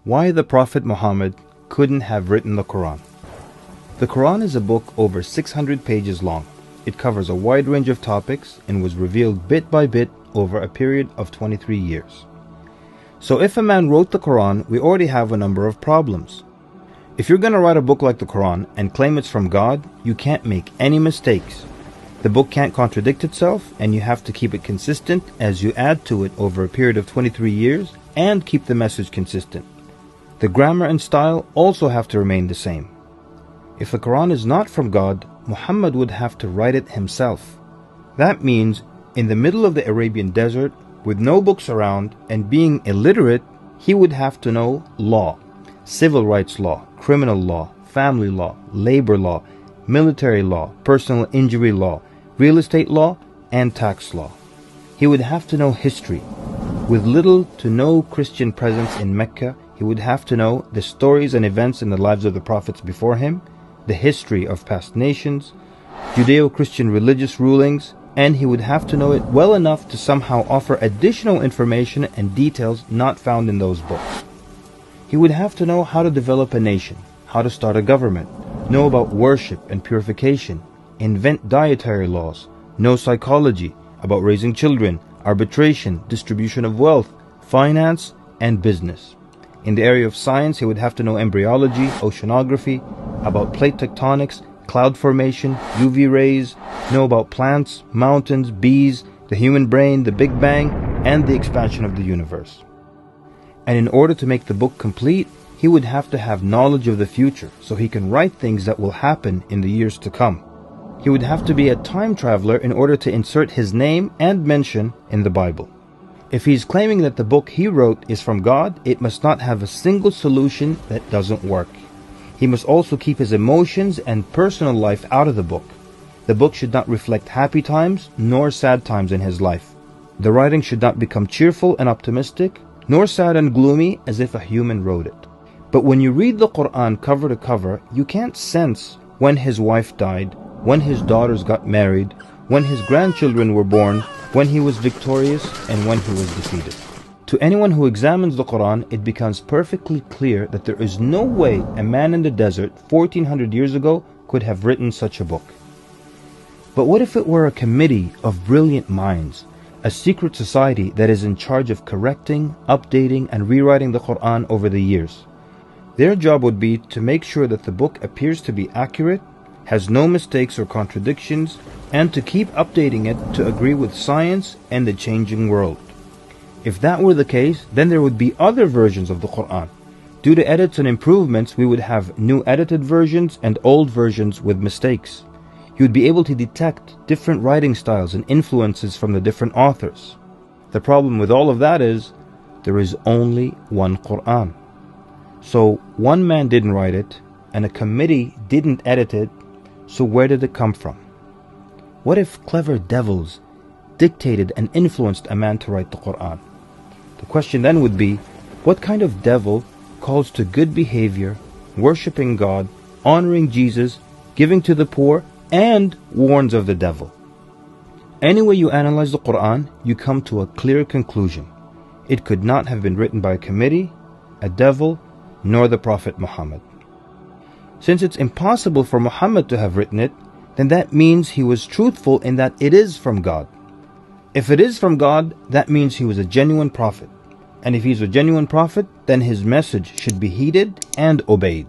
Why the Prophet Muhammad couldn't have written the Quran. The Quran is a book over 600 pages long. It covers a wide range of topics and was revealed bit by bit over a period of 23 years. So if a man wrote the Quran, we already have a number of problems. If you're going to write a book like the Quran and claim it's from God, you can't make any mistakes. The book can't contradict itself, and you have to keep it consistent as you add to it over a period of 23 years and keep the message consistent. The grammar and style also have to remain the same. If the Quran is not from God, Muhammad would have to write it himself. That means in the middle of the Arabian desert, with no books around and being illiterate, he would have to know law, civil rights law, criminal law, family law, labor law, military law, personal injury law, real estate law, and tax law. He would have to know history. With little to no Christian presence in Mecca, he would have to know the stories and events in the lives of the prophets before him, the history of past nations, Judeo-Christian religious rulings, and he would have to know it well enough to somehow offer additional information and details not found in those books. He would have to know how to develop a nation, how to start a government, know about worship and purification, invent dietary laws, know psychology, about raising children, arbitration, distribution of wealth, finance, and business. In the area of science, he would have to know embryology, oceanography, about plate tectonics, cloud formation, UV rays, know about plants, mountains, bees, the human brain, the Big Bang, and the expansion of the universe. And in order to make the book complete, he would have to have knowledge of the future so he can write things that will happen in the years to come. He would have to be a time traveler in order to insert his name and mention in the Bible. If he's claiming that the book he wrote is from God, it must not have a single solution that doesn't work. He must also keep his emotions and personal life out of the book. The book should not reflect happy times nor sad times in his life. The writing should not become cheerful and optimistic, nor sad and gloomy as if a human wrote it. But when you read the Quran cover to cover, you can't sense when his wife died, when his daughters got married, when his grandchildren were born, when he was victorious, and when he was defeated. To anyone who examines the Quran, it becomes perfectly clear that there is no way a man in the desert 1400 years ago could have written such a book. But what if it were a committee of brilliant minds, a secret society that is in charge of correcting, updating, and rewriting the Quran over the years? Their job would be to make sure that the book appears to be accurate, has no mistakes or contradictions, and to keep updating it to agree with science and the changing world. If that were the case, then there would be other versions of the Quran. Due to edits and improvements, we would have new edited versions and old versions with mistakes. You would be able to detect different writing styles and influences from the different authors. The problem with all of that is, there is only one Quran. So one man didn't write it, and a committee didn't edit it, so where did it come from? What if clever devils dictated and influenced a man to write the Quran? The question then would be, what kind of devil calls to good behavior, worshipping God, honoring Jesus, giving to the poor, and warns of the devil? Any way you analyze the Quran, you come to a clear conclusion. It could not have been written by a committee, a devil, nor the Prophet Muhammad. Since it's impossible for Muhammad to have written it, then that means he was truthful in that it is from God. If it is from God, that means he was a genuine prophet. And if he's a genuine prophet, then his message should be heeded and obeyed.